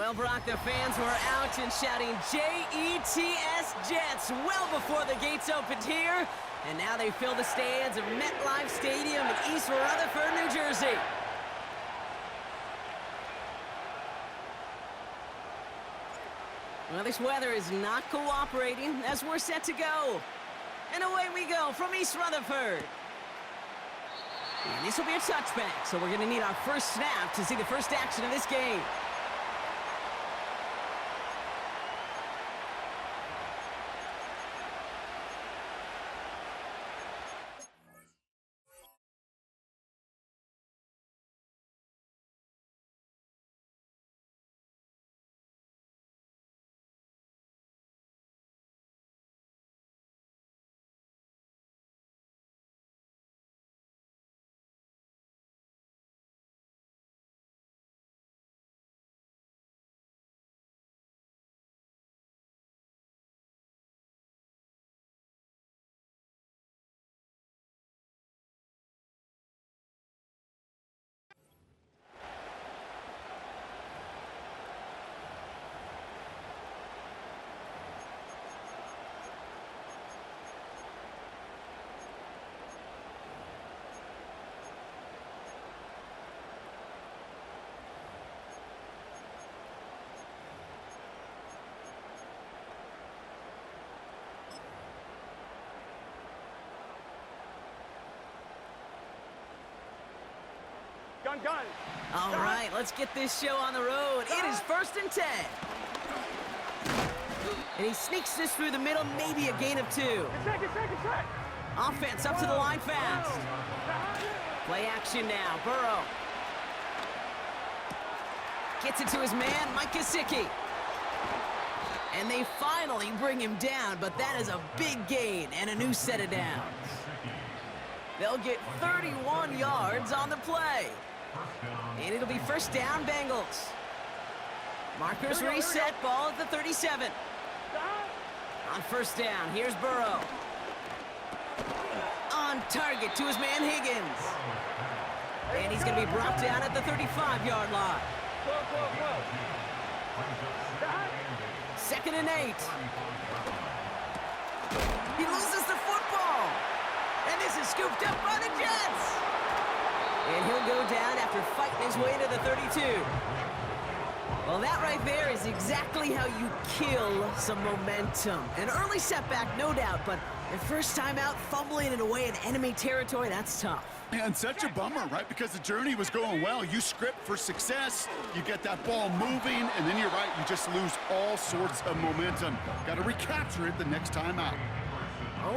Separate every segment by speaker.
Speaker 1: Well, Brock, the fans were out and shouting J-E-T-S Jets well before the gates opened here. And now they fill the stands of MetLife Stadium in East Rutherford, New Jersey. Well, this weather is not cooperating as we're set to go. And away we go from East Rutherford. And this will be a touchback, so we're going to need our first snap to see the first action of this game.
Speaker 2: Gun.
Speaker 1: All right, let's get this show on the road. It is 1st and 10. And he sneaks this through the middle, maybe a gain of 2.
Speaker 2: Check.
Speaker 1: Offense up to the line fast. Play action now, Burrow. Gets it to his man, Mike Gesicki. And they finally bring him down, but that is a big gain and a new set of downs. They'll get 31 yards on the play. And it'll be first down, Bengals. Markers reset, ball at the 37. On first down, here's Burrow. On target to his man Higgins. And he's going to be brought down at the 35-yard line. 2nd and 8. He loses the football. And this is scooped up by the Jets. And he'll go down after fighting his way to the 32. Well, that right there is exactly how you kill some momentum. An early setback, no doubt, but the first time out, fumbling it away in enemy territory, that's tough.
Speaker 3: And such a bummer, right? Because the journey was going well. You script for success, you get that ball moving, and then you're right, you just lose all sorts of momentum. Got to recapture it the next time out.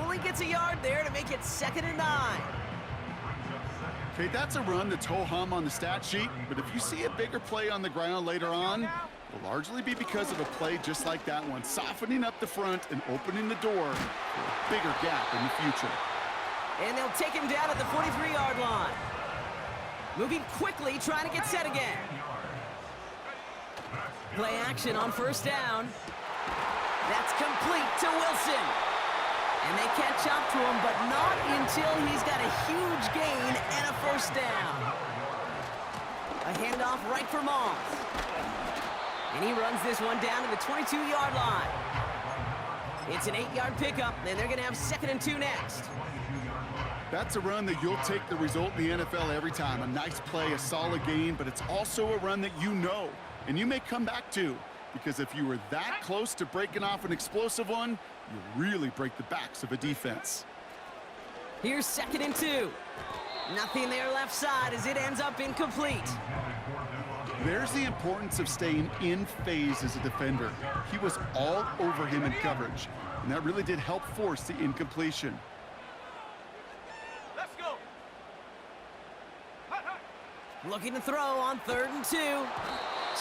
Speaker 1: Only gets a yard there to make it 2nd and 9.
Speaker 3: Okay, that's a run that's ho-hum on the stat sheet, but if you see a bigger play on the ground later on, it'll largely be because of a play just like that one, softening up the front and opening the door for a bigger gap in the future.
Speaker 1: And they'll take him down at the 43-yard line. Moving quickly, trying to get set again. Play action on first down. That's complete to Wilson. And they catch up to him, but not until he's got a huge gain and a first down. A handoff right for Moss. And he runs this one down to the 22-yard line. It's an 8-yard pickup, and they're going to have 2nd and 2 next.
Speaker 3: That's a run that you'll take the result in the NFL every time. A nice play, a solid gain, but it's also a run that you know, and you may come back to. Because if you were that close to breaking off an explosive one, you really break the backs of a defense.
Speaker 1: Here's 2nd and 2. Nothing there left side as it ends up incomplete.
Speaker 3: There's the importance of staying in phase as a defender. He was all over him in coverage, and that really did help force the incompletion.
Speaker 2: Let's go.
Speaker 1: Looking to throw on 3rd and 2.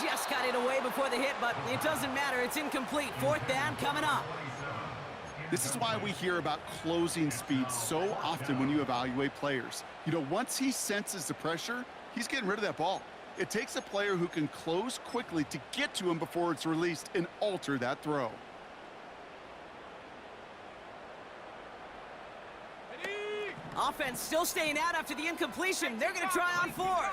Speaker 1: Just got it away before the hit, but it doesn't matter. It's incomplete. 4th down coming up.
Speaker 3: This is why we hear about closing speed so often when you evaluate players. You know, once he senses the pressure, he's getting rid of that ball. It takes a player who can close quickly to get to him before it's released and alter that throw.
Speaker 1: Offense still staying out after the incompletion. They're going to try on 4th.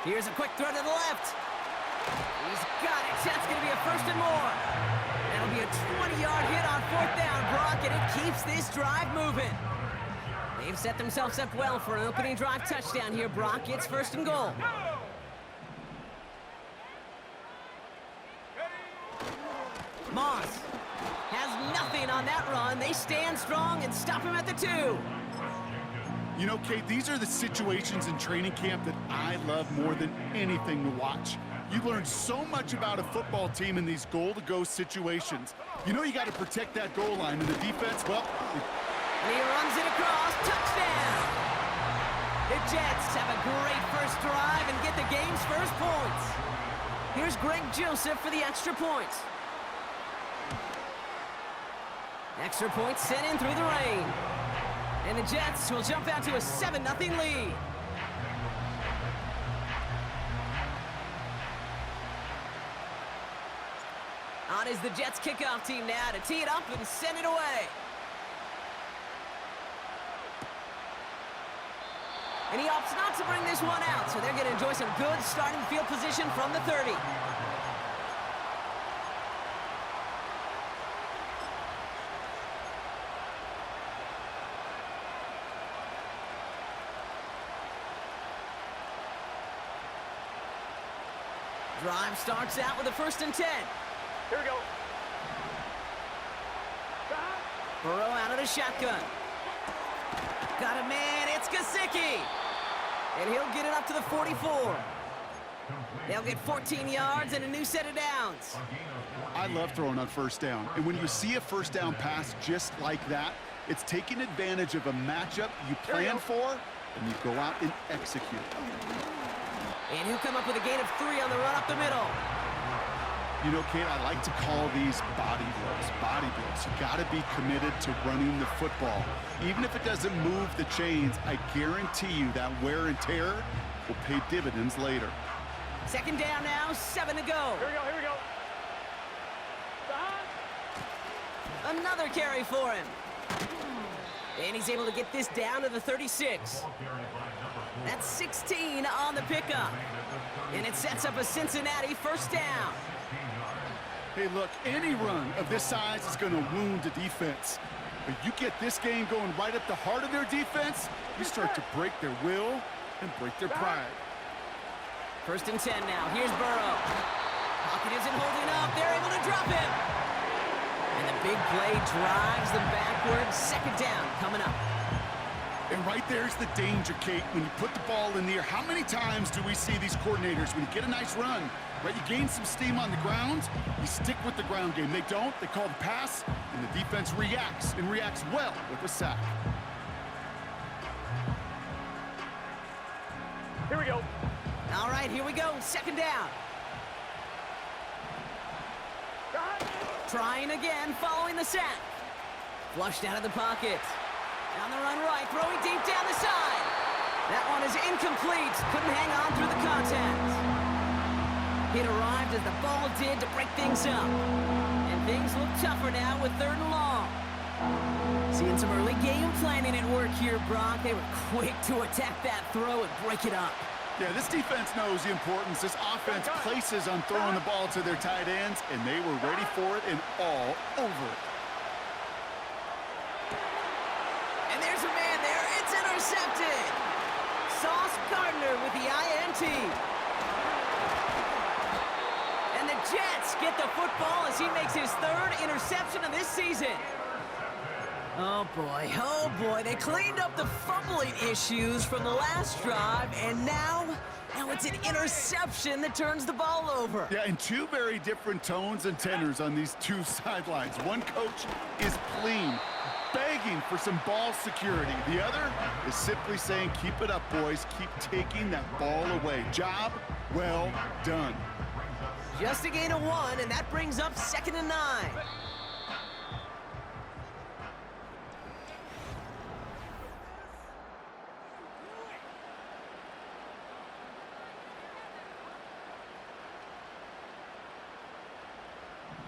Speaker 1: Here's a quick throw to the left. He's got it. That's going to be a first and more. That'll be a 20-yard hit on fourth down, Brock, and it keeps this drive moving. They've set themselves up well for an opening drive touchdown here, Brock. It's first and goal. Moss has nothing on that run. They stand strong and stop him at the 2.
Speaker 3: You know, Kate, these are the situations in training camp that I love more than anything to watch. You learn so much about a football team in these goal-to-go situations. You know you got to protect that goal line, and the defense, well...
Speaker 1: And he runs it across. Touchdown! The Jets have a great first drive and get the game's first points. Here's Greg Joseph for the extra point. Extra point sent in through the rain. And the Jets will jump out to a 7-0 lead. On is the Jets kickoff team now to tee it up and send it away. And he opts not to bring this one out, so they're going to enjoy some good starting field position from the 30. Drive starts out with a 1st and 10.
Speaker 2: Here we go.
Speaker 1: Burrow out of the shotgun. Got a man, it's Gesicki. And he'll get it up to the 44. They'll get 14 yards and a new set of downs.
Speaker 3: I love throwing on first down. And when you see a first down pass just like that, it's taking advantage of a matchup you plan for, and you go out and execute.
Speaker 1: And he'll come up with a gain of 3 on the run up the middle.
Speaker 3: You know, Kate, I like to call these body blows. Body blows. You got to be committed to running the football. Even if it doesn't move the chains, I guarantee you that wear and tear will pay dividends later.
Speaker 1: 2nd down now, 7 to go.
Speaker 2: Here we go, here we go.
Speaker 1: Another carry for him. And he's able to get this down to the 36. That's 16 on the pickup. And it sets up a Cincinnati first down.
Speaker 3: Hey, look, any run of this size is going to wound the defense. But you get this game going right at the heart of their defense, you start to break their will and break their pride.
Speaker 1: 1st and 10 now. Here's Burrow. Pocket isn't holding up. They're able to drop him. And the big play drives them backwards. 2nd down coming up.
Speaker 3: And right there's the danger, Kate, when you put the ball in the air. How many times do we see these coordinators, when you get a nice run, right, you gain some steam on the ground, you stick with the ground game. They don't, they call the pass, and the defense reacts, and reacts well with a sack.
Speaker 2: Here we go.
Speaker 1: All right, here we go. 2nd down. Trying again, following the sack. Flushed out of the pocket. On the run right, throwing deep down the side. That one is incomplete. Couldn't hang on through the contact. It arrived as the ball did to break things up. And things look tougher now with 3rd and long. Seeing some early game planning at work here, Brock. They were quick to attack that throw and break it up.
Speaker 3: Yeah, this defense knows the importance this offense places on throwing the ball to their tight ends, and they were ready for it and all over it.
Speaker 1: And there's a man there. It's intercepted. Sauce Gardner with the INT. And the Jets get the football as he makes his 3rd interception of this season. Oh boy, they cleaned up the fumbling issues from the last drive, and now it's an interception that turns the ball over.
Speaker 3: Yeah, and 2 very different tones and tenors on these 2 sidelines. One coach is pleased, begging for some ball security. The other is simply saying, keep it up, boys. Keep taking that ball away. Job well done.
Speaker 1: Just a gain of 1, and that brings up 2nd and 9.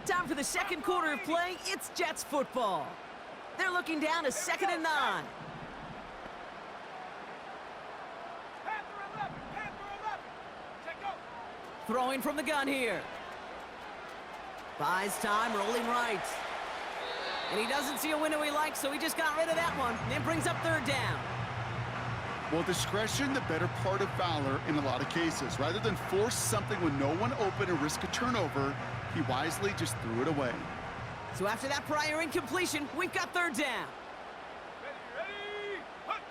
Speaker 1: Time for the 2nd quarter of play. It's Jets football. They're looking down to 2nd and 9. Throwing from the gun here. Buys time, rolling right. And he doesn't see a window he likes, so he just got rid of that one. And brings up third down.
Speaker 3: Well, discretion, the better part of valor in a lot of cases. Rather than force something when no one open and risk a turnover, he wisely just threw it away.
Speaker 1: So after that prior incompletion, we've got third down.
Speaker 2: Ready, hut.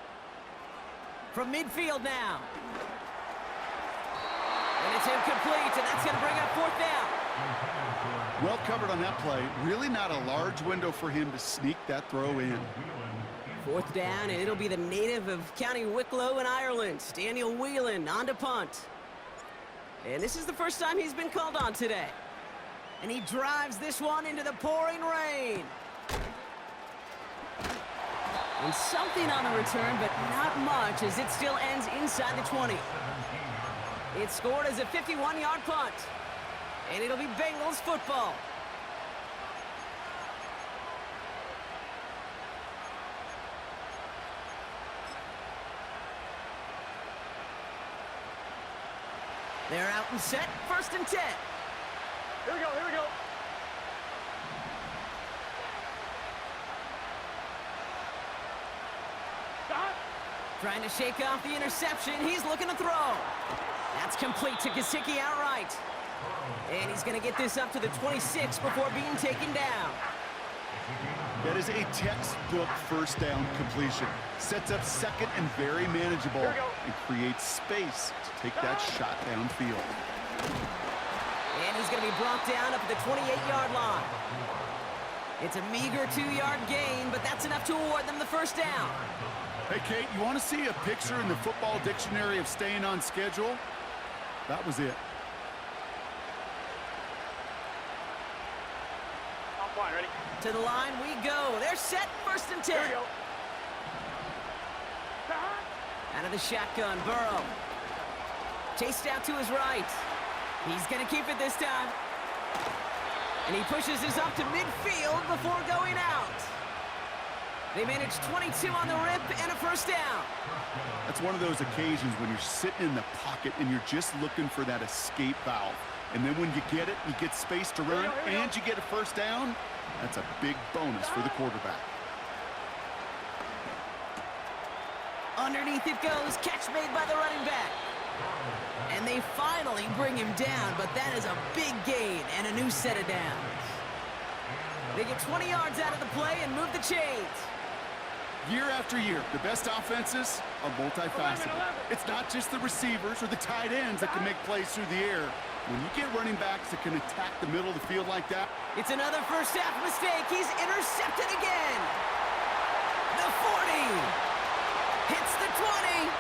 Speaker 1: From midfield now. And it's incomplete, and that's going to bring up fourth down.
Speaker 3: Well covered on that play. Really not a large window for him to sneak that throw in.
Speaker 1: Fourth down, and it'll be the native of County Wicklow in Ireland, Daniel Whelan, on to punt. And this is the first time he's been called on today. And he drives this one into the pouring rain. And something on the return, but not much, as it still ends inside the 20. It's scored as a 51-yard punt. And it'll be Bengals football. They're out and set, 1st and 10.
Speaker 2: Here we go, here we go. Stop.
Speaker 1: Trying to shake off the interception. He's looking to throw. That's complete to Gesicki outright. And he's going to get this up to the 26 before being taken down.
Speaker 3: That is a textbook first down completion. Sets up second and very manageable and creates space to take that shot downfield.
Speaker 1: And he's going to be brought down up at the 28-yard line. It's a meager 2-yard gain, but that's enough to award them the first down.
Speaker 3: Hey, Kate, you want to see a picture in the football dictionary of staying on schedule? That was it.
Speaker 2: I'm fine, ready?
Speaker 1: To the line we go. They're set, 1st and 10.
Speaker 2: Here we go. Stop.
Speaker 1: Out of the shotgun, Burrow. Chased out to his right. He's going to keep it this time. And he pushes this up to midfield before going out. They managed 22 on the rip and a first down.
Speaker 3: That's one of those occasions when you're sitting in the pocket and you're just looking for that escape valve. And then when you get it, you get space to run, and you get a first down. That's a big bonus for the quarterback.
Speaker 1: Underneath it goes. Catch made by the running back. And they finally bring him down, but that is a big gain and a new set of downs. They get 20 yards out of the play and move the chains.
Speaker 3: Year after year, the best offenses are multifaceted. It's not just the receivers or the tight ends that can make plays through the air. When you get running backs that can attack the middle of the field like that.
Speaker 1: It's another first half mistake. He's intercepted again. The 40. Hits the 20.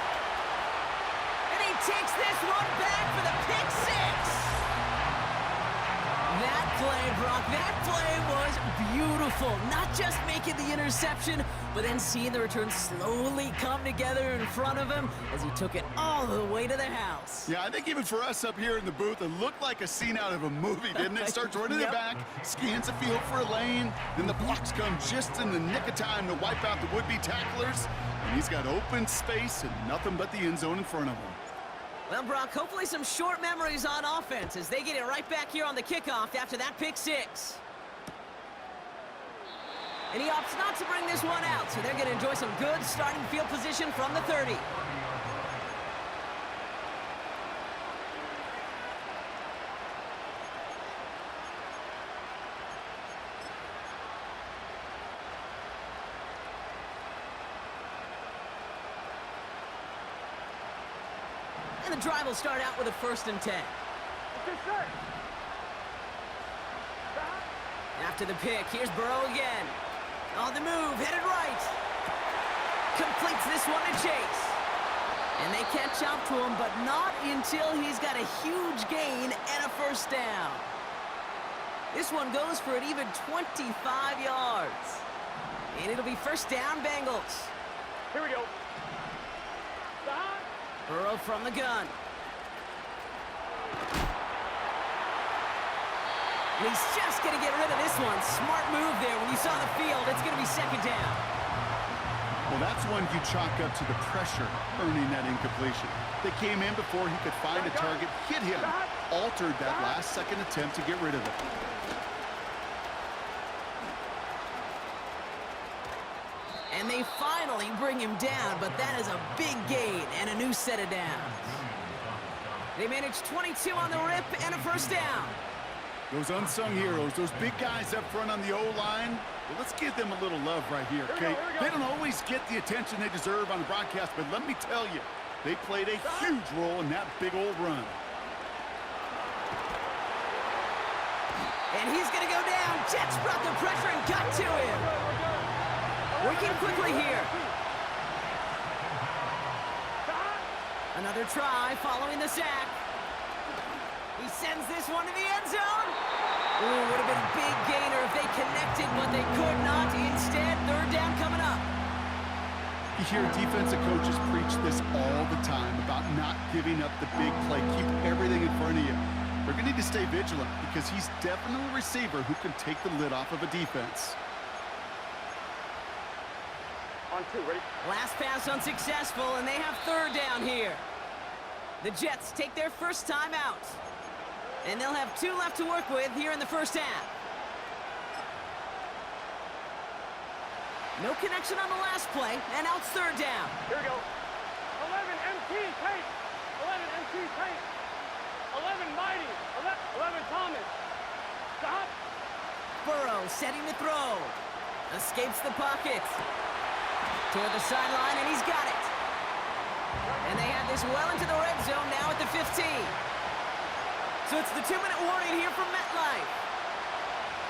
Speaker 1: And he takes this one back for the pick six. That play, Brock, that play was beautiful. Not just making the interception, but then seeing the return slowly come together in front of him as he took it all the way to the house.
Speaker 3: Yeah, I think even for us up here in the booth, it looked like a scene out of a movie, didn't it? Starts running it back, scans the field for a lane, then the blocks come just in the nick of time to wipe out the would-be tacklers, and he's got open space and nothing but the end zone in front of him.
Speaker 1: Well, Brock, hopefully some short memories on offense as they get it right back here on the kickoff after that pick six. And he opts not to bring this one out, so they're going to enjoy some good starting field position from the 30. And the drive will start out with a 1st and 10. After the pick, here's Burrow again. On the move, headed right. Completes this one to Chase. And they catch up to him, but not until he's got a huge gain and a first down. This one goes for an even 25 yards. And it'll be first down, Bengals.
Speaker 2: Here we go.
Speaker 1: Burrow from the gun. And he's just going to get rid of this one. Smart move there. When you saw the field, it's going to be second down.
Speaker 3: Well, that's one you chalk up to the pressure earning that incompletion. They came in before he could find a target, hit him, altered that last-second attempt to get rid of it.
Speaker 1: And they finally bring him down, but that is a big gain and a new set of downs. They managed 22 on the rip and a first down.
Speaker 3: Those unsung heroes, those big guys up front on the O-line, well, let's give them a little love right here, okay? They don't always get the attention they deserve on the broadcast, but let me tell you, they played a huge role in that big old run.
Speaker 1: And he's going to go down. Jets brought the pressure and got to him. Working quickly here. Another try following the sack. He sends this one to the end zone. Ooh, would have been a big gainer if they connected, but they could not. Instead, third down coming up.
Speaker 3: You hear defensive coaches preach this all the time about not giving up the big play. Keep everything in front of you. They're going to need to stay vigilant because he's definitely a receiver who can take the lid off of a defense.
Speaker 2: On two, ready?
Speaker 1: Last pass unsuccessful, and they have third down here. The Jets take their first time out. And they'll have 2 left to work with here in the first half. No connection on the last play, and now it's third down.
Speaker 2: Here we go. 11 MT, tight. 11 MT, tight. 11 Mighty. 11 Thomas. Stop.
Speaker 1: Burrow setting to throw. Escapes the pocket. Toward the sideline, and he's got it. And they have this well into the red zone now at the 15. So it's the 2-minute warning here from MetLife.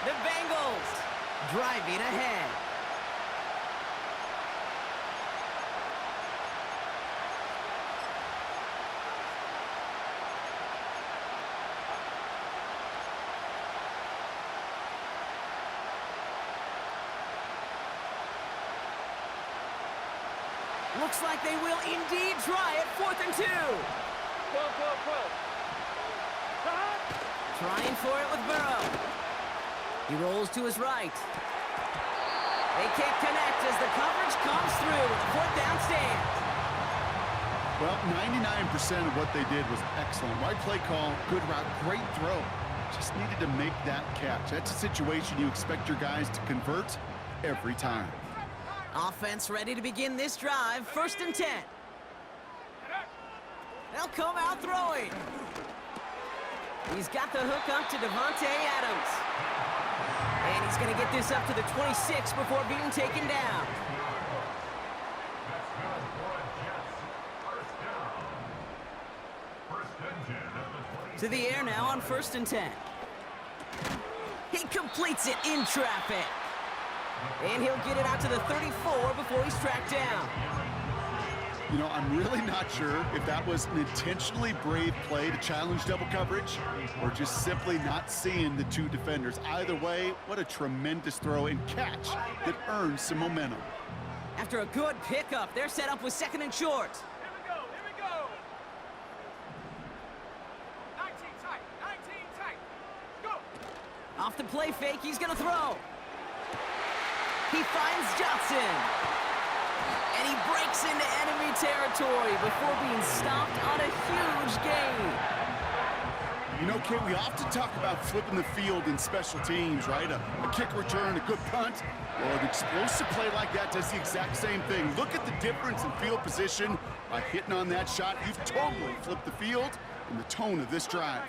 Speaker 1: The Bengals driving ahead. Looks like they will indeed try it. 4th and 2.
Speaker 2: 12.
Speaker 1: Trying for it with Burrow. He rolls to his right. They can't connect as the coverage comes through. The 4th down stand.
Speaker 3: Well, 99% of what they did was excellent. Right play call, good route, great throw. Just needed to make that catch. That's a situation you expect your guys to convert every time.
Speaker 1: Offense ready to begin this drive. 1st and 10. They'll come out throwing. He's got the hook up to Devontae Adams. And he's going to get this up to the 26 before being taken down. To the air now on 1st and 10. He completes it in traffic. And he'll get it out to the 34 before he's tracked down.
Speaker 3: You know, I'm really not sure if that was an intentionally brave play to challenge double coverage or just simply not seeing the 2 defenders. Either way, what a tremendous throw and catch that earns some momentum.
Speaker 1: After a good pickup, they're set up with 2nd and short.
Speaker 2: Here we go. 19 tight. Go.
Speaker 1: Off the play fake, he's going to throw. He finds Johnson. And he breaks into enemy territory before being stopped on a huge gain.
Speaker 3: You know, Kate, we often talk about flipping the field in special teams, right? A kick return, a good punt. Well, an explosive play like that does the exact same thing. Look at the difference in field position. By hitting on that shot, you've totally flipped the field and the tone of this drive.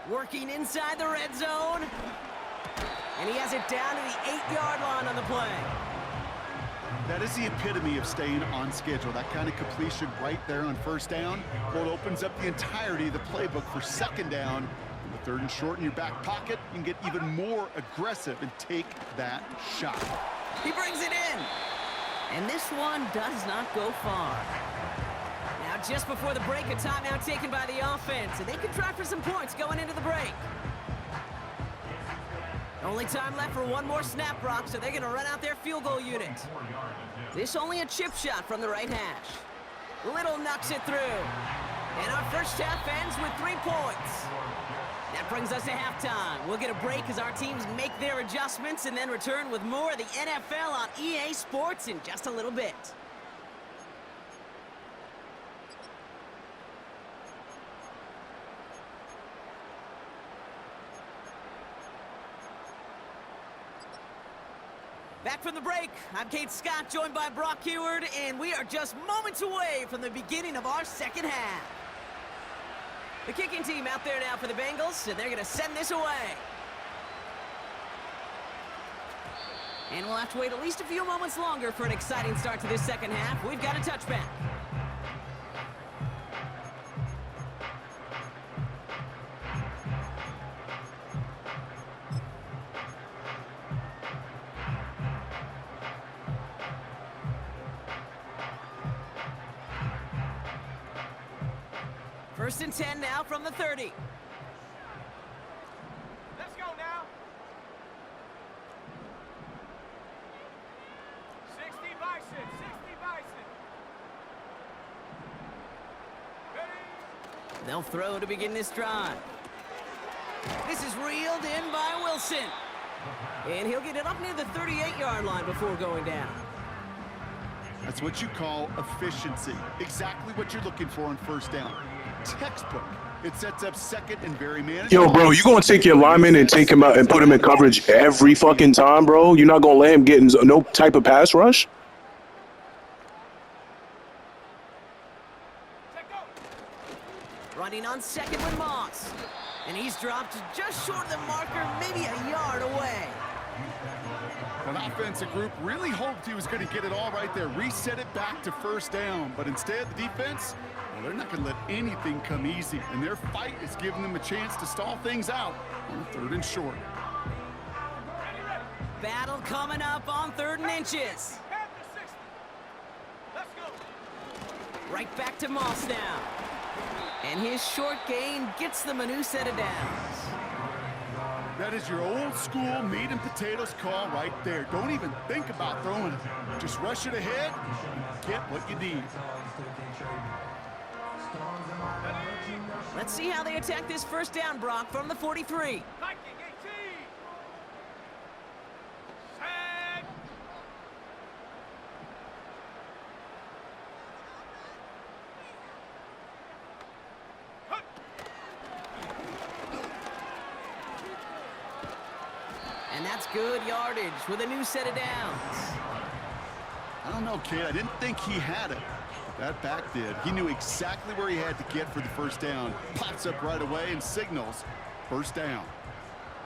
Speaker 1: Working inside the red zone. And he has it down to the 8-yard line on the play.
Speaker 3: That is the epitome of staying on schedule. That kind of completion right there on 1st down. Well, it opens up the entirety of the playbook for 2nd down. In the 3rd and short in your back pocket, you can get even more aggressive and take that shot.
Speaker 1: He brings it in. And this one does not go far. Now, just before the break, a timeout taken by the offense, and they can try for some points going into the break. Only time left for one more snap, Brock, so they're going to run out their field goal unit. This only a chip shot from the right hash. Little knocks it through. And our first half ends with 3 points. That brings us to halftime. We'll get a break as our teams make their adjustments and then return with more of the NFL on EA Sports in just a little bit. Back from the break, I'm Kate Scott, joined by Brock Heward, and we are just moments away from the beginning of our second half. The kicking team out there now for the Bengals, and they're going to send this away. And we'll have to wait at least a few moments longer for an exciting start to this second half. We've got a touchback. First and 10 now from the 30.
Speaker 2: Let's go now. 60 Bison, 60 Bison. Ready?
Speaker 1: They'll throw to begin this drive. This is reeled in by Wilson. And he'll get it up near the 38-yard line before going down.
Speaker 3: That's what you call efficiency. Exactly what you're looking for on first down. Textbook. It sets up second and very manageable.
Speaker 4: Yo, bro, you gonna take your lineman and take him out and put him in coverage every fucking time, bro? You're not gonna let him get in no type of pass rush?
Speaker 1: Running on second with Moss. And he's dropped just short of the marker, maybe a yard away.
Speaker 3: An offensive group really hoped he was going to get it all right there, reset it back to first down. But instead, the defense, well, they're not going to let anything come easy. And their fight is giving them a chance to stall things out on 3rd and short.
Speaker 1: Battle coming up on 3rd and inches.
Speaker 2: Let's go.
Speaker 1: Right back to Moss now. And his short gain gets them a new set of downs.
Speaker 3: That is your old school meat and potatoes call right there. Don't even think about throwing it. Just rush it ahead and get what you need.
Speaker 1: Let's see how they attack this first down, Brock, from the 43. And that's good yardage with a new set of downs.
Speaker 3: I don't know, kid. I didn't think he had it. That back did. He knew exactly where he had to get for the first down. Pops up right away and signals first down.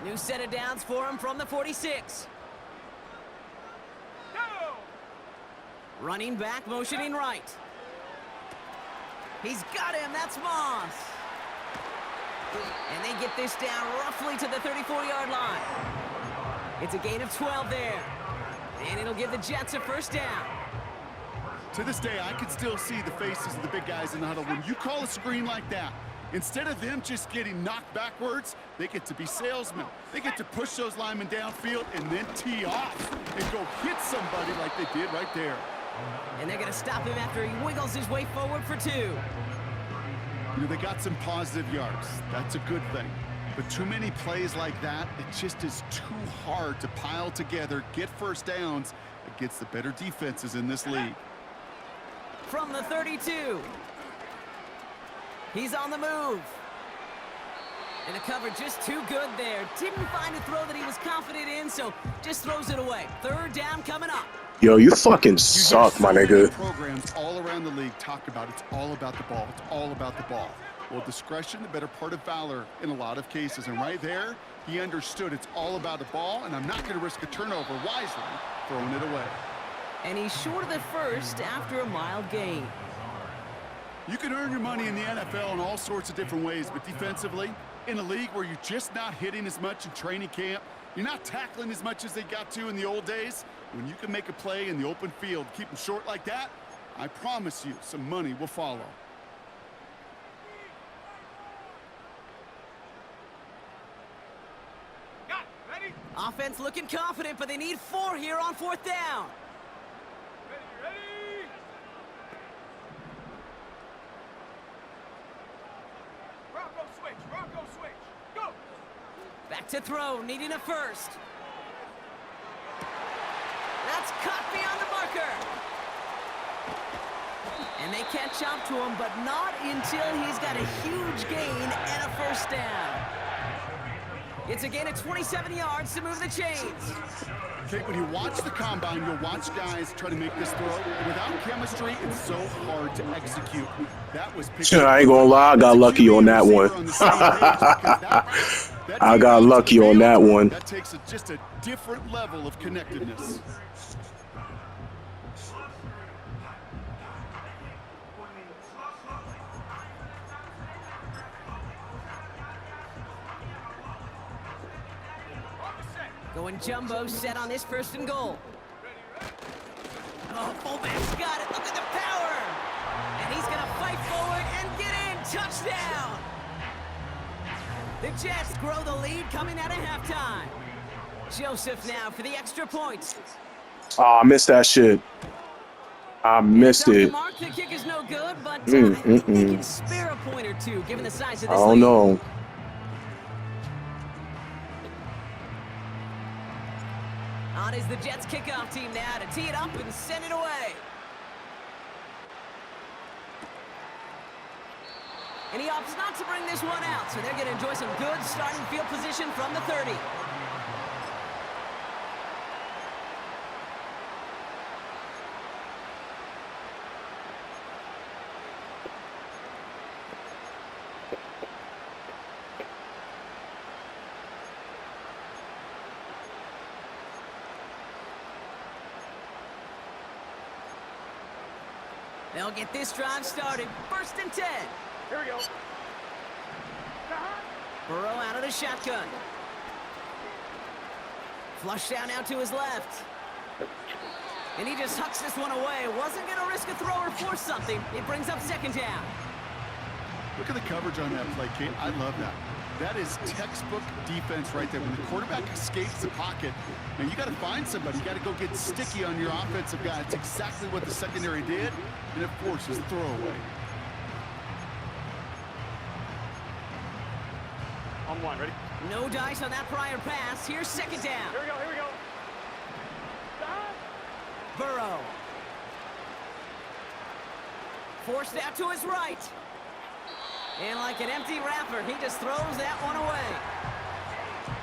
Speaker 1: New set of downs for him from the 46.
Speaker 2: Go!
Speaker 1: Running back, motioning right. He's got him. That's Moss. And they get this down roughly to the 34-yard line. It's a gain of 12 there. And it'll give the Jets a first down.
Speaker 3: To this day, I can still see the faces of the big guys in the huddle. When you call a screen like that, instead of them just getting knocked backwards, they get to be salesmen. They get to push those linemen downfield and then tee off and go hit somebody like they did right there.
Speaker 1: And they're going to stop him after he wiggles his way forward for 2.
Speaker 3: You know, they got some positive yards. That's a good thing. But too many plays like that, it just is too hard to pile together, get first downs against the better defenses in this league.
Speaker 1: From the 32. He's on the move. And the cover just too good there. Didn't find a throw that he was confident in, so just throws it away. 3rd down coming up.
Speaker 4: Yo, you fucking suck, my nigga.
Speaker 3: Programs all around the league talk about it's all about the ball. It's all about the ball. Well, discretion, the better part of valor in a lot of cases. And right there, he understood it's all about the ball, and I'm not going to risk a turnover wisely, throwing it away.
Speaker 1: And he's short of the first after a mild gain.
Speaker 3: You can earn your money in the NFL in all sorts of different ways, but defensively, in a league where you're just not hitting as much in training camp, you're not tackling as much as they got to in the old days, when you can make a play in the open field, keep them short like that, I promise you some money will follow.
Speaker 1: Offense looking confident, but they need 4 here on 4th down.
Speaker 2: Ready, ready!
Speaker 1: Back to throw, needing a first. That's caught beyond the marker. And they catch up to him, but not until he's got a huge gain and a first down. It's a gain of 27 yards to move the chains.
Speaker 3: Okay, when you watch the combine, you'll watch guys try to make this throw. Without chemistry, it's so hard to execute. That was
Speaker 4: I ain't gonna lie, I got lucky on that one. I got lucky on that one.
Speaker 3: That takes just a different level of connectedness.
Speaker 1: Going jumbo set on this first and goal. Oh, fullback's got it. Look at the power. And he's going to fight forward and get in. Touchdown. The Jets grow the lead coming out of halftime. Joseph now for the extra point.
Speaker 4: Oh, I missed that shit. I missed it.
Speaker 1: Mark, the kick is no good, but I think they can spare a point or two given the size of this lead.
Speaker 4: I don't know.
Speaker 1: On is the Jets kickoff team now to tee it up and send it away. And he opts not to bring this one out, so they're going to enjoy some good starting field position from the 30. They'll get this drive started. First and 10.
Speaker 2: Here we go.
Speaker 1: Burrow out of the shotgun. Flush down now to his left. And he just hucks this one away. Wasn't going to risk a throw or force something. It brings up second down.
Speaker 3: Look at the coverage on that play, Kate. I love that. That is textbook defense right there. When the quarterback escapes the pocket, now you got to find somebody. You got to go get sticky on your offensive guy. It's exactly what the secondary did, and it forces the throwaway.
Speaker 2: On one, ready?
Speaker 1: No dice on that prior pass. Here's second down.
Speaker 2: Here we go, here we go.
Speaker 1: Burrow. Forced out to his right. And like an empty wrapper, he just throws that one away.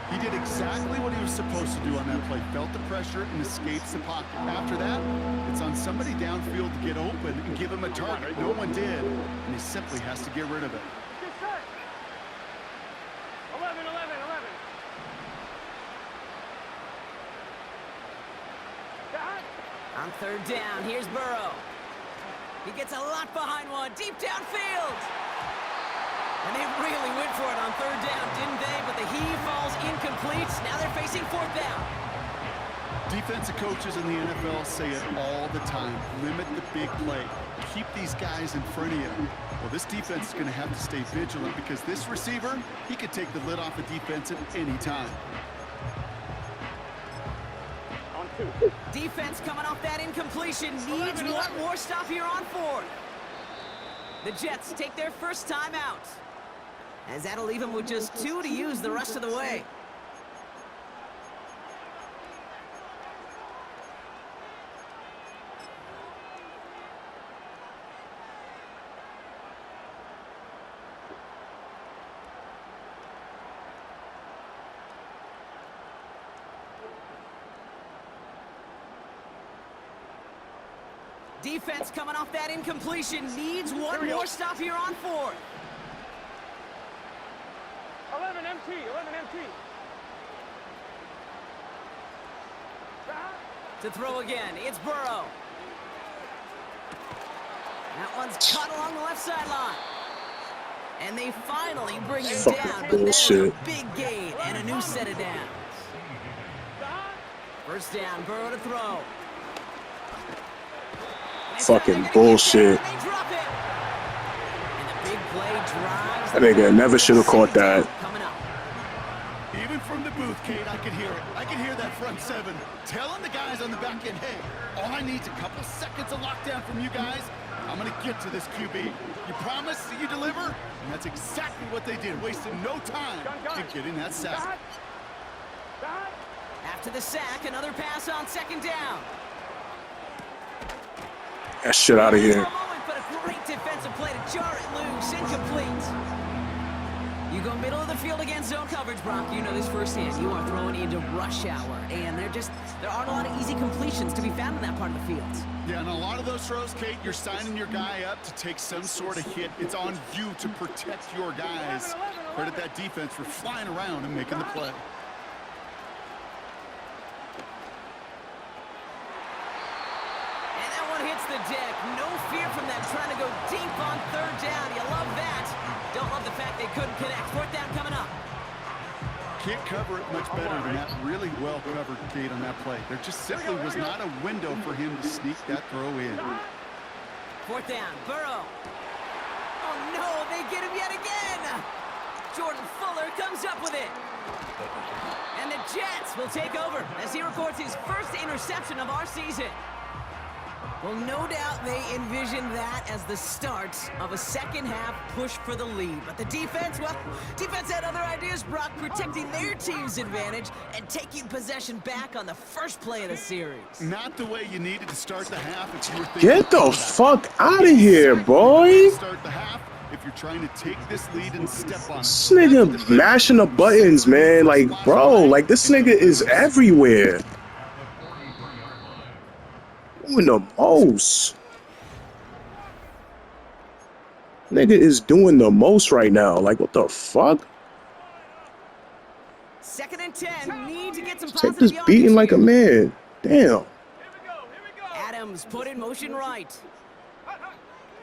Speaker 3: He did exactly what he was supposed to do on that play. Felt the pressure and escapes the pocket. After that, it's on somebody downfield to get open and give him a target. No one did, and he simply has to get rid of it.
Speaker 2: Get set. 11, 11, 11.
Speaker 1: On third down, here's Burrow. He gets a lot behind one, deep downfield. And they really went for it on third down, didn't they? But the heave falls incomplete. Now they're facing fourth down.
Speaker 3: Defensive coaches in the NFL say it all the time. Limit the big play. Keep these guys in front of you. Well, this defense is going to have to stay vigilant because this receiver, he could take the lid off a defense at any time.
Speaker 2: On two.
Speaker 1: Defense coming off that incompletion needs one more stop here on fourth. The Jets take their first time out, as that'll leave them with just 2 to use the rest of the way. Defense coming off that incompletion needs one more stop here on fourth.
Speaker 2: 11 MT, 11 MT.
Speaker 1: To throw again, it's Burrow. That one's cut along the left sideline. And they finally bring him down, but that is a big gain and a new set of downs. First down, Burrow to throw.
Speaker 4: Fucking bullshit. That nigga never should have caught that.
Speaker 3: Even from the booth, Kate, I could hear it. I could hear that front seven telling the guys on the back end, hey, all I need is a couple seconds of lockdown from you guys. I'm going to get to this QB. You promise that you deliver? And that's exactly what they did, wasting no time in getting that sack.
Speaker 1: After the sack, another pass on second down.
Speaker 4: That shit out of here.
Speaker 1: But a great defensive play to jar it loose, incomplete. You go middle of the field against zone coverage, Brock. You know this firsthand. You are throwing into rush hour, and there aren't a lot of easy completions to be found in that part of the field.
Speaker 3: Yeah, and a lot of those throws, Kate, you're signing your guy up to take some sort of hit. It's on you to protect your guys. Credit that defense for flying around and making the play.
Speaker 1: Hits the deck. No fear from that, trying to go deep on third down. You love that. Don't love the fact they couldn't connect. Fourth down coming up.
Speaker 3: Can't cover it much better than that. Really well covered, Kate, on that play. There just simply was not a window for him to sneak that throw in.
Speaker 1: Fourth down, Burrow. Oh no, they get him yet again. Jordan Fuller comes up with it. And the Jets will take over as he records his first interception of our season. Well, no doubt they envisioned that as the start of a second-half push for the lead. But the defense, well, defense had other ideas, Brock, protecting their team's advantage and taking possession back on the first play of the series.
Speaker 3: Not the way you needed to start the half if you were thinking.
Speaker 4: Get the fuck out of here, boy.
Speaker 3: Start the half if you're trying to take this lead and step on it.
Speaker 4: This nigga mashing the buttons, man. Like, bro, like this nigga is everywhere. Doing the most. Nigga is doing the most right now. Like, what the fuck?
Speaker 1: 2nd and 10. Need to get some
Speaker 4: Take this beating like a man. Damn.
Speaker 2: Here we go.
Speaker 1: Adams put in motion right.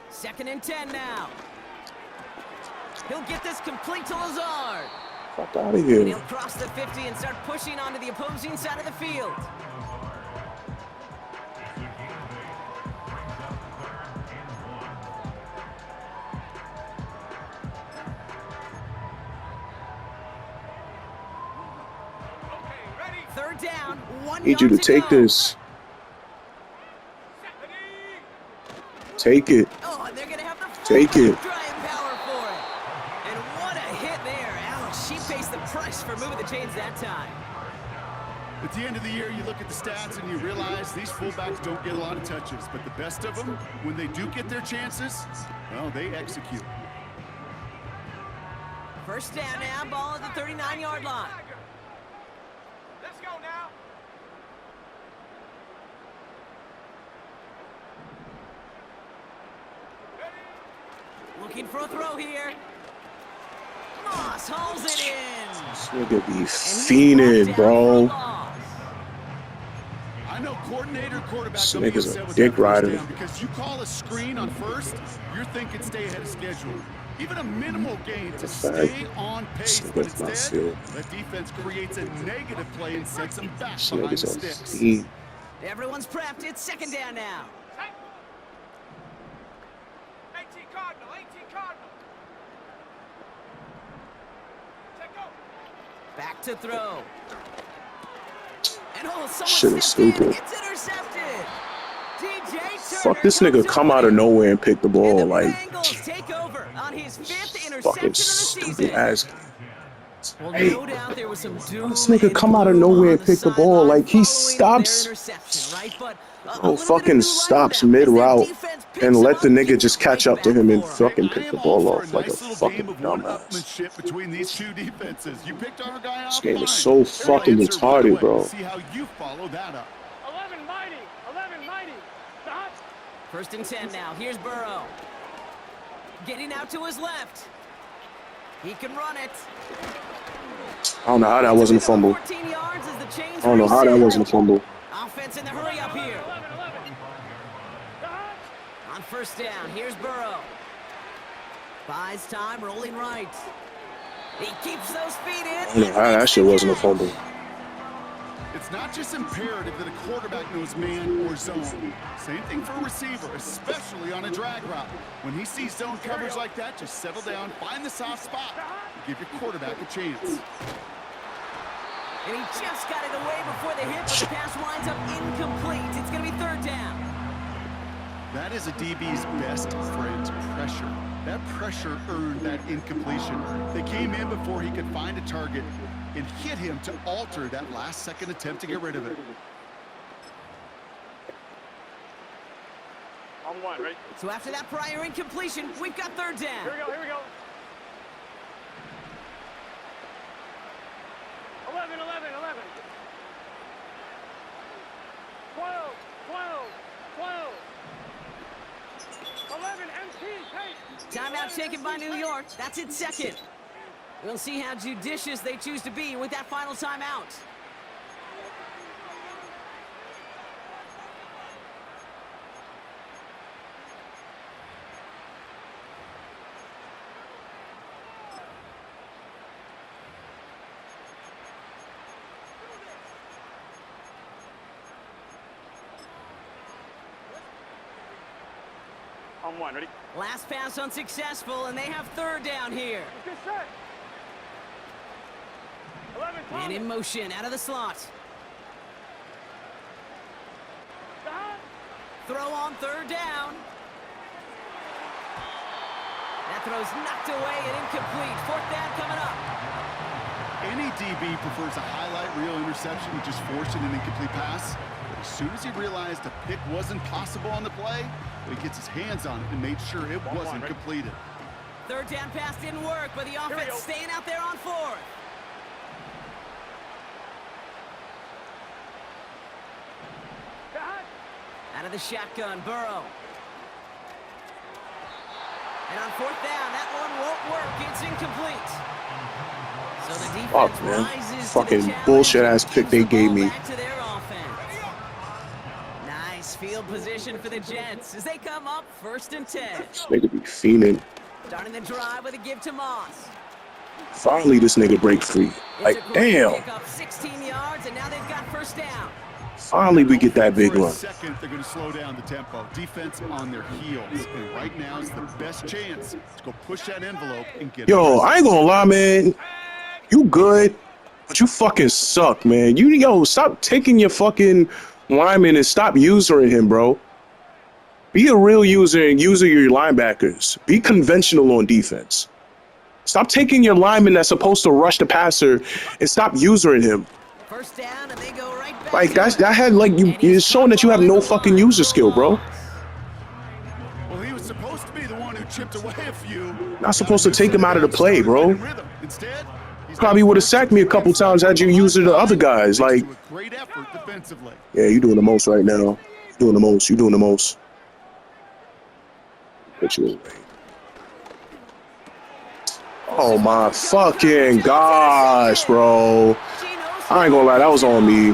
Speaker 1: 2nd and 10 now. He'll get this complete to Lazard.
Speaker 4: Fuck out of here.
Speaker 1: And he'll cross the 50 and start pushing onto the opposing side of the field. Third down, 1
Speaker 4: Need you
Speaker 1: yard
Speaker 4: to take
Speaker 1: go.
Speaker 4: this. Take it.
Speaker 1: Oh, and they're gonna have the
Speaker 4: Take it.
Speaker 1: drying power for it. And what a hit there. Alex, she faced the price for moving the chains that time.
Speaker 3: At the end of the year, you look at the stats and you realize these fullbacks don't get a lot of touches. But the best of them, when they do get their chances, well, they execute.
Speaker 1: First down now, ball at the 39-yard line.
Speaker 2: Let's go now.
Speaker 1: Looking for a throw here. Moss hauls it in.
Speaker 4: This nigga be fiending, bro.
Speaker 3: I know coordinator, quarterback.
Speaker 4: This
Speaker 3: don't be
Speaker 4: nigga's
Speaker 3: upset
Speaker 4: a
Speaker 3: with
Speaker 4: dick
Speaker 3: that first
Speaker 4: rider.
Speaker 3: down because you call a screen on first, you're thinking stay ahead of schedule. Even a minimal gain to stay on pace, but instead, the defense creates a negative play and sets them back
Speaker 4: This
Speaker 3: behind the
Speaker 4: nigga's a
Speaker 3: sticks.
Speaker 4: fiend.
Speaker 1: Everyone's prepped. It's second down now.
Speaker 2: 18 Cardinal, 18 Cardinal. Check go.
Speaker 1: Back to throw. And oh,
Speaker 4: Shit is stupid.
Speaker 1: It's intercepted. DJ Turner
Speaker 4: Fuck this nigga come out of nowhere and pick the ball.
Speaker 1: And the
Speaker 4: Like,
Speaker 1: Bengals take over on his 5th interception
Speaker 4: fucking
Speaker 1: of the
Speaker 4: stupid
Speaker 1: season.
Speaker 4: ass.
Speaker 1: Well,
Speaker 4: Hey,
Speaker 1: no doubt there was some doom
Speaker 4: this nigga
Speaker 1: and
Speaker 4: come out of
Speaker 1: gloom
Speaker 4: nowhere
Speaker 1: on
Speaker 4: and
Speaker 1: the
Speaker 4: pick the ball.
Speaker 1: sideline
Speaker 4: Like, he
Speaker 1: following
Speaker 4: stops.
Speaker 1: their interception, right? But a
Speaker 4: Oh,
Speaker 1: little bit of
Speaker 4: fucking
Speaker 1: new
Speaker 4: stops
Speaker 1: life now as their
Speaker 4: mid-route
Speaker 1: defense picks
Speaker 4: and
Speaker 1: him
Speaker 4: let
Speaker 1: up,
Speaker 4: the nigga
Speaker 1: gets
Speaker 4: just
Speaker 1: it
Speaker 4: catch
Speaker 1: right
Speaker 4: up to
Speaker 1: back
Speaker 4: him and
Speaker 1: for him.
Speaker 4: fucking
Speaker 3: I
Speaker 4: pick
Speaker 3: am
Speaker 4: the
Speaker 3: all
Speaker 4: ball
Speaker 3: for
Speaker 4: off like a
Speaker 3: nice little
Speaker 4: fucking
Speaker 3: game of
Speaker 4: dumbass.
Speaker 3: one-upmanship between these two defenses. You picked our guy off.
Speaker 4: This game is
Speaker 3: fine.
Speaker 4: so
Speaker 3: They're
Speaker 4: fucking
Speaker 3: gonna answer right
Speaker 4: retarded,
Speaker 3: away.
Speaker 4: bro.
Speaker 3: See how you follow that up.
Speaker 2: 11 mighty, 11 mighty. Stop.
Speaker 1: First and 10 now. Here's Burrow. Getting out to his left. He can run it.
Speaker 4: I don't know how that wasn't a fumble.
Speaker 1: 14 yards as the chains
Speaker 4: I don't know how that
Speaker 1: reset.
Speaker 4: wasn't a fumble.
Speaker 1: Offense in the hurry up here.
Speaker 2: 11.
Speaker 1: On first down, here's Burrow. Buys time, rolling right. He keeps those feet in.
Speaker 4: I don't know how that shit wasn't a fumble.
Speaker 3: It's not just imperative that a quarterback knows man or zone. Same thing for a receiver, especially on a drag route. When he sees zone coverage like that, just settle down, find the soft spot, and give your quarterback a chance.
Speaker 1: And he just got it away before the hit, but the pass winds up incomplete. It's going to be third down.
Speaker 3: That is a DB's best friend, pressure. That pressure earned that incompletion. They came in before he could find a target and hit him to alter that last-second attempt to get rid of it.
Speaker 2: On one, ready?
Speaker 1: So after that prior incompletion, we've got third down.
Speaker 2: Here we go, here we go. 11, 11, 11. 12, 12, 12. 11, MT, take.
Speaker 1: Timeout taken by New York. That's its second. We'll see how judicious they choose to be with that final timeout.
Speaker 2: On one, ready?
Speaker 1: Last pass unsuccessful, and they have third down here.
Speaker 2: Get set. 11,
Speaker 1: And in
Speaker 2: Thomas.
Speaker 1: motion, out of the slot.
Speaker 2: Stop.
Speaker 1: Throw on third down. That throw's knocked away and incomplete. Fourth down coming up.
Speaker 3: Any DB prefers a highlight reel interception with just forcing an incomplete pass. But as soon as he realized a pick wasn't possible on the play, he gets his hands on it and made sure it wasn't completed.
Speaker 1: Third down pass didn't work, but the
Speaker 2: we
Speaker 1: offense
Speaker 2: go.
Speaker 1: staying out there on fourth.
Speaker 2: Stop.
Speaker 1: Out of the shotgun, Burrow. And on fourth down, that one won't work. It's incomplete. So the defense
Speaker 4: Fuck, man.
Speaker 1: rises
Speaker 4: Fucking
Speaker 1: to the challenge
Speaker 4: bullshit-ass
Speaker 1: and
Speaker 4: pick
Speaker 1: gives
Speaker 4: they
Speaker 1: the
Speaker 4: gave
Speaker 1: ball
Speaker 4: me.
Speaker 1: back to their offense. Nice field position for the Jets as they come up 1st and 10.
Speaker 4: This nigga be fiending.
Speaker 1: Starting the drive with a give to Moss.
Speaker 4: Finally, this nigga break free. Like,
Speaker 1: It's a great
Speaker 4: damn.
Speaker 1: pick up 16 yards, and now they've got first down.
Speaker 4: Finally, we get that big
Speaker 3: For a
Speaker 4: run.
Speaker 3: second, they're going to slow down the tempo. Defense on their heels. And right now is the best chance to go push that envelope and get
Speaker 4: Yo,
Speaker 3: it.
Speaker 4: I ain't gonna lie, man. You good, but you fucking suck, man. Yo, stop taking your fucking lineman and stop using him, bro. Be a real user and use your linebackers. Be conventional on defense. Stop taking your lineman that's supposed to rush the passer and stop using him.
Speaker 1: First down, and they go right back.
Speaker 4: Like,
Speaker 1: to it.
Speaker 4: that had, like,
Speaker 1: And
Speaker 4: it's
Speaker 1: he's
Speaker 4: showing that you have
Speaker 1: caught
Speaker 4: no
Speaker 1: on the
Speaker 4: fucking
Speaker 1: line
Speaker 4: user
Speaker 1: for
Speaker 4: skill, bro.
Speaker 1: loss.
Speaker 3: Well, he was supposed to be the one who chipped away a few.
Speaker 4: Not supposed to take him out of the play, bro.
Speaker 3: Instead, he's
Speaker 4: Probably would have sacked me a couple times had you used the other guys. Like,
Speaker 3: to a great effort defensively.
Speaker 4: yeah, you doing the most right now. Doing the most. You doing the most. Put you away. Oh my fucking gosh, bro. I ain't gonna lie, that was on me.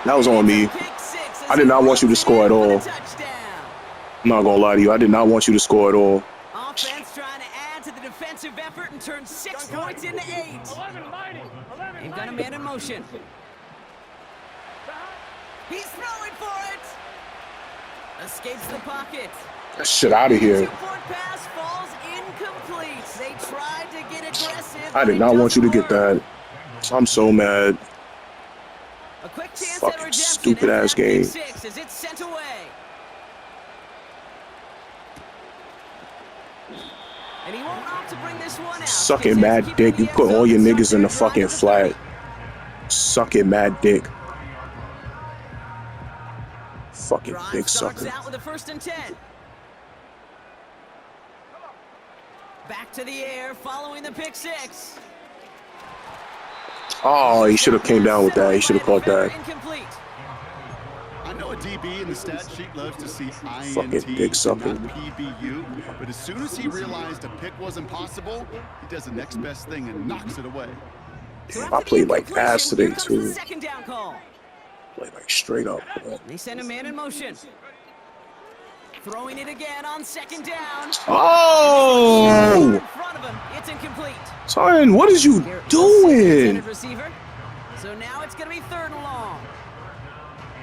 Speaker 4: That was on me. I did not want you to score at all. I'm not gonna lie to you. I did not want you to score at all.
Speaker 1: Offense trying to add to the defensive effort and turn 6 points into 8.
Speaker 2: 11, mighty. 11,
Speaker 1: They've got a
Speaker 2: mighty.
Speaker 1: man in motion.
Speaker 2: Stop.
Speaker 1: He's throwing for it. Escapes the pocket.
Speaker 4: That shit out of here.
Speaker 1: Two-point pass falls incomplete. They tried to get aggressive.
Speaker 4: I did not want you to get that. I'm so mad.
Speaker 1: A quick chance
Speaker 4: Fucking
Speaker 1: at redemption.
Speaker 4: stupid ass
Speaker 1: and that pick
Speaker 4: game.
Speaker 1: 6 as it's sent away. And he won't opt to bring this one out.
Speaker 4: Sucking mad dick. You put all your niggas in the fucking flat. Sucking mad dick. Fucking
Speaker 1: Drive
Speaker 4: dick
Speaker 1: starts
Speaker 4: sucker.
Speaker 1: out with a 1st and 10. Back to the air following the pick 6.
Speaker 4: Oh, he should have came down with that. He should have caught that.
Speaker 1: Incomplete.
Speaker 3: I know a DB in the stat sheet loves to see
Speaker 4: Fucking
Speaker 3: INT,
Speaker 4: dick sucker.
Speaker 3: not PBU, but as soon as he realized a pick wasn't possible, he does the next best thing and knocks it away.
Speaker 4: Damn, I played like ass today,
Speaker 1: Here comes the
Speaker 4: too.
Speaker 1: second down call.
Speaker 4: Played like straight up, bro.
Speaker 1: They send a man in motion. Throwing it again on 2nd down.
Speaker 4: Oh!
Speaker 1: In front of him, it's incomplete.
Speaker 4: Son, what is you
Speaker 1: Garrett Wilson,
Speaker 4: doing?
Speaker 1: intended receiver. So now it's going to be 3rd and long.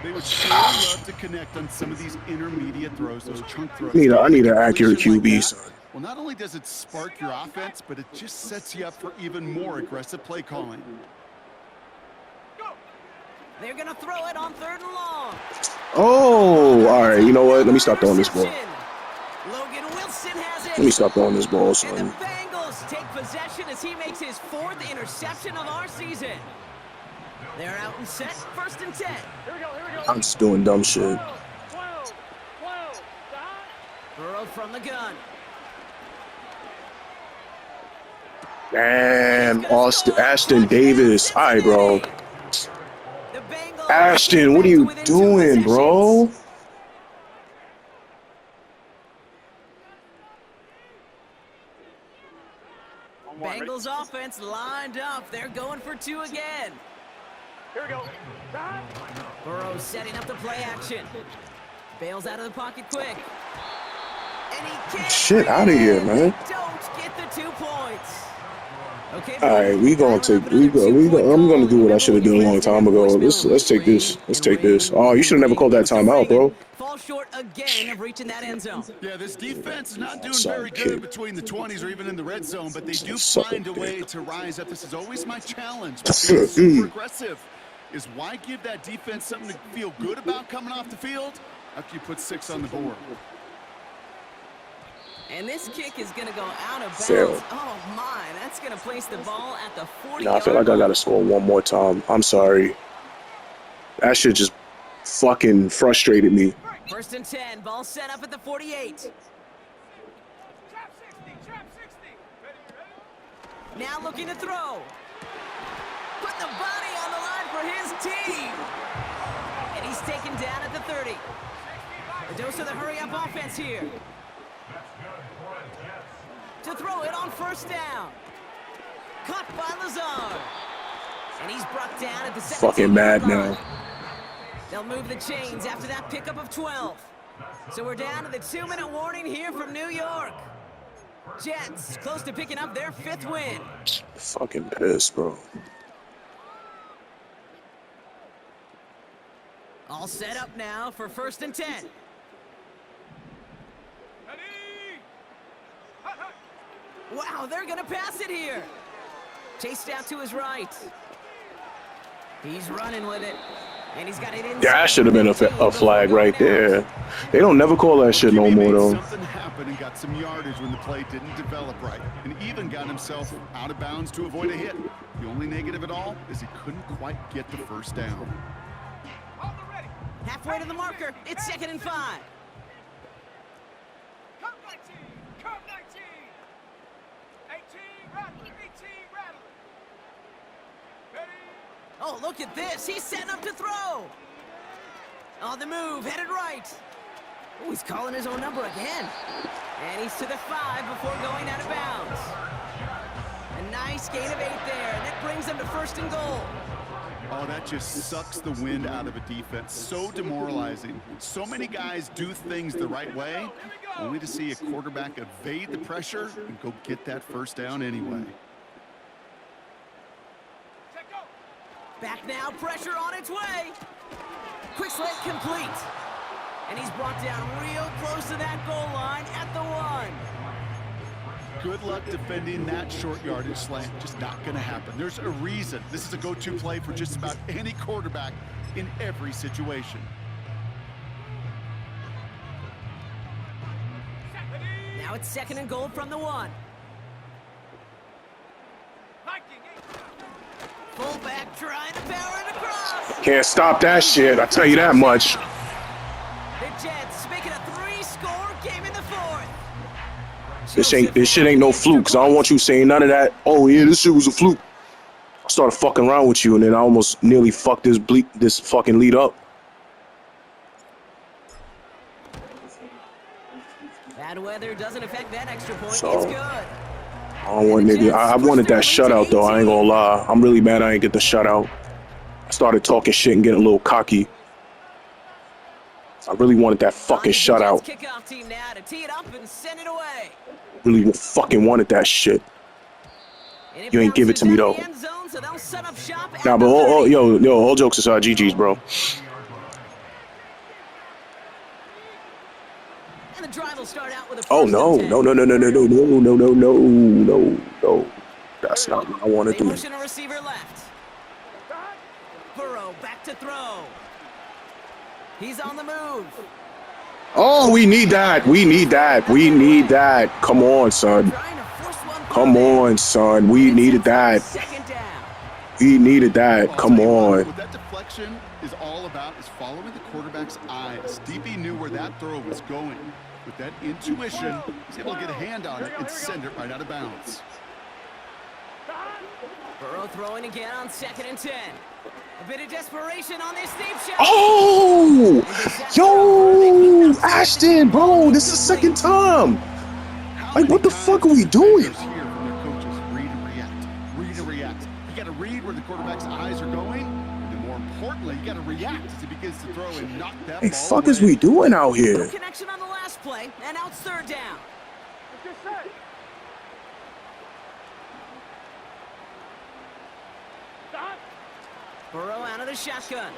Speaker 3: They would sure love to connect on some of these intermediate throws, those chunk throws.
Speaker 4: I need an accurate
Speaker 3: Completion like
Speaker 4: QB,
Speaker 3: that,
Speaker 4: son.
Speaker 3: well, not only does it spark your offense, but it just sets you up for even more aggressive play calling.
Speaker 1: They're going to throw it on 3rd and long.
Speaker 4: Oh, all right. You know what? Let me stop throwing this ball.
Speaker 1: Logan Wilson has it.
Speaker 4: Let me stop throwing this ball,
Speaker 1: And the
Speaker 4: son.
Speaker 1: Bengals take possession as he makes his 4th interception of our season. They're out and set, 1st and 10.
Speaker 2: Here we go, here we go.
Speaker 4: I'm just doing dumb shit.
Speaker 2: 12. Stop.
Speaker 1: Burrow from the gun.
Speaker 4: Damn, Ashton Davis. All right, bro.
Speaker 1: The Bengals
Speaker 4: Ashton, what are you
Speaker 1: within 2
Speaker 4: doing, bro?
Speaker 1: possessions. Bengals offense lined up. They're going for 2 again.
Speaker 2: Here we go. Stop.
Speaker 1: Burrow setting up the play action. Bails out of the pocket quick. And he can't
Speaker 4: Shit
Speaker 1: bring
Speaker 4: out of
Speaker 1: it
Speaker 4: here,
Speaker 1: in.
Speaker 4: man.
Speaker 1: They don't get the 2 points. Okay,
Speaker 4: All right, we gonna take. I'm gonna do what I should have done a long time ago. Let's take this. Let's take this. Oh, you should have never called that timeout, bro.
Speaker 1: Fall short again of reaching that end zone.
Speaker 3: Yeah, this defense is not doing
Speaker 4: Sorry,
Speaker 3: very
Speaker 4: kid.
Speaker 3: good between the 20s or even in the red zone, but they do
Speaker 4: Suck
Speaker 3: find
Speaker 4: it,
Speaker 3: a way
Speaker 4: dick.
Speaker 3: to rise up. This is always my challenge. Being super aggressive is why give that defense something to feel good about coming off the field after you put 6 on the board.
Speaker 1: And this kick is going to go out of bounds.
Speaker 4: Fail.
Speaker 1: Oh, my. That's going to place the ball at the 40-yard
Speaker 4: Nah, I feel like I gotta score one more time. I'm sorry. That shit just fucking frustrated me.
Speaker 1: 1st and 10. Ball set up at the 48.
Speaker 2: Trap 60.
Speaker 1: Now looking to throw. Put the body on the line for his team. And he's taken down at the 30. A dose of the hurry-up offense here. To throw it on 1st down. Caught by Lazard. And he's brought down at the 17-yard
Speaker 4: Fucking mad
Speaker 1: line.
Speaker 4: now.
Speaker 1: They'll move the chains after that pickup of 12. So we're down to the 2-minute warning here from New York. Jets close to picking up their 5th win.
Speaker 4: Fucking pissed, bro.
Speaker 1: All set up now for 1st and 10. Wow, they're going to pass it here. Chased out to his right. He's running with it. And he's got it inside.
Speaker 4: Yeah, that should have been a flag right there. They don't never call that shit no
Speaker 3: Jimmy
Speaker 4: more,
Speaker 3: made
Speaker 4: though.
Speaker 3: Something happened and got some yardage when the play didn't develop right, and even got himself out of bounds to avoid a hit. The only negative at all is he couldn't quite get the 1st down.
Speaker 1: Halfway to the marker. It's 2nd and 5.
Speaker 2: Come 19. Come 19. 18. Rattler. 18. Rattler. Ready.
Speaker 1: Oh, look at this. He's setting up to throw. On the move, headed right. Oh, he's calling his own number again. And he's to the 5 before going out of bounds. A nice gain of 8 there, and that brings them to 1st and goal.
Speaker 3: Oh, that just sucks the wind out of a defense. So demoralizing. So many guys do things the right way, only to see a quarterback evade the pressure and go get that 1st down anyway.
Speaker 1: Back now, pressure on its way. Quick slant complete. And he's brought down real close to that goal line at the 1.
Speaker 3: Good luck defending that short yardage slant. Just not going to happen. There's a reason. This is a go-to play for just about any quarterback in every situation.
Speaker 1: Now it's 2nd and goal from the 1. Fullback trying to power it across.
Speaker 4: Can't stop that shit, I tell you that much.
Speaker 1: The Jets making a 3-score game in the 4th.
Speaker 4: This shit ain't no fluke, cause I don't want you saying none of that. Oh yeah, this shit was a fluke. I started fucking around with you, and then I almost nearly fucked this fucking lead up.
Speaker 1: Bad weather doesn't affect that extra point.
Speaker 4: So,
Speaker 1: It's good.
Speaker 4: I don't want nigga. I wanted that shutout though. I ain't gonna lie. I'm really mad I ain't get the shutout. I started talking shit and getting a little cocky. I really wanted that fucking shutout.
Speaker 1: Kickoff team now to tee it up and send it away.
Speaker 4: Really fucking wanted that shit. You ain't give it to me though. Nah, but all jokes aside, GG's, bro.
Speaker 1: And the drive will start out with a
Speaker 4: Oh no. That's not what I want to do.
Speaker 1: Motion a receiver left. Burrow back to throw. He's on the move.
Speaker 4: Oh, we need that. We need that. We need that. Come on, son.
Speaker 1: Trying to force one
Speaker 4: Come
Speaker 1: through
Speaker 4: on, son. We
Speaker 1: there.
Speaker 4: needed that.
Speaker 1: Second down.
Speaker 4: We needed that.
Speaker 3: I'll
Speaker 4: Come
Speaker 3: tell you what,
Speaker 4: on.
Speaker 3: what that deflection is all about is following the quarterback's eyes. DB knew where that throw was going. With that intuition, he's able to get a hand on it and send it right out of bounds.
Speaker 1: Burrow throwing again on 2nd and 10. A bit of desperation on this deep shot.
Speaker 4: Oh! Yo! Ashton, bro, this is the second time. Like, what the fuck are we doing?
Speaker 3: Here from their coaches, read and react. Read and react. You got to read where the quarterback's eyes are going, and then more importantly, you got to react as he begins to throw and knock that
Speaker 4: Hey,
Speaker 3: ball
Speaker 4: fuck is
Speaker 3: away.
Speaker 4: we doing out
Speaker 1: No
Speaker 4: here?
Speaker 1: connection on the last play, and now it's 3rd down.
Speaker 2: What's your set? Stop.
Speaker 1: Burrow out of the shotgun.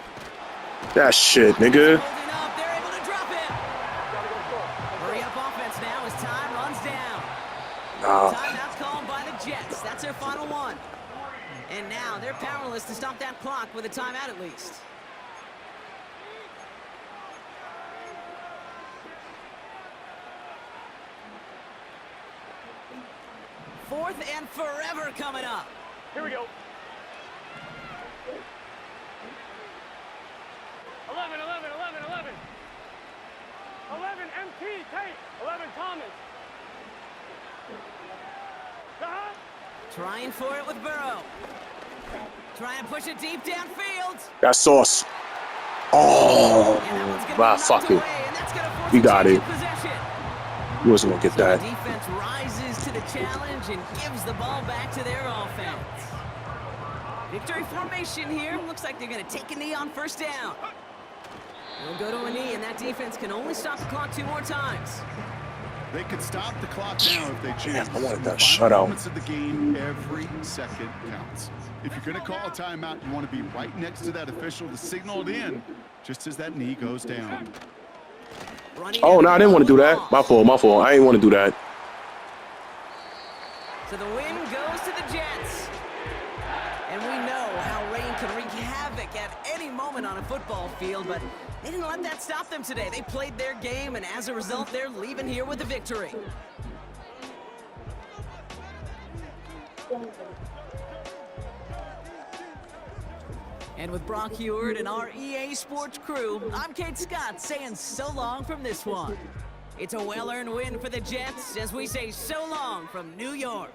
Speaker 4: That shit, nigga.
Speaker 1: Holding up, they're able to drop it. Hurry up offense now as time runs down.
Speaker 4: Nah.
Speaker 1: Timeout called by the Jets. That's their final one. And now they're powerless to stop that clock with a timeout at least. Fourth and forever coming up.
Speaker 2: Here we go. 11, 11, 11, 11. 11, MT, Tate. 11, Thomas.
Speaker 1: Trying for it with Burrow. Trying to push it deep downfield.
Speaker 4: That sauce. Oh,
Speaker 1: And that one's gonna be
Speaker 4: wow,
Speaker 1: knocked
Speaker 4: fuck it.
Speaker 1: away, and that's gonna force
Speaker 4: We
Speaker 1: a
Speaker 4: got
Speaker 1: change
Speaker 4: it.
Speaker 1: of possession.
Speaker 4: You wasn't gonna get
Speaker 1: So the
Speaker 4: that.
Speaker 1: defense rises to the challenge and gives the ball back to their offense. Victory formation here. Looks like they're going to take a knee on 1st down. They'll go to a knee, and that defense can only stop the clock 2 more times.
Speaker 3: They could stop the clock now if they choose.
Speaker 4: I wanted
Speaker 3: In the
Speaker 4: that
Speaker 3: final
Speaker 4: shutout.
Speaker 3: moments of the game, every second counts. If you're going to call a timeout, you want to be right next to that official to signal it in just as that knee goes down.
Speaker 1: Running
Speaker 4: Oh,
Speaker 1: out
Speaker 4: no, I didn't want to do that.
Speaker 1: ball.
Speaker 4: My fault, my fault. I didn't want to do that.
Speaker 1: So the win goes to the Jets. And we know how rain can wreak havoc at any moment on a football field, but they didn't let that stop them today. They played their game, and as a result, they're leaving here with a victory. And with Brock Heward and our EA Sports crew, I'm Kate Scott saying so long from this one. It's a well-earned win for the Jets as we say so long from New York.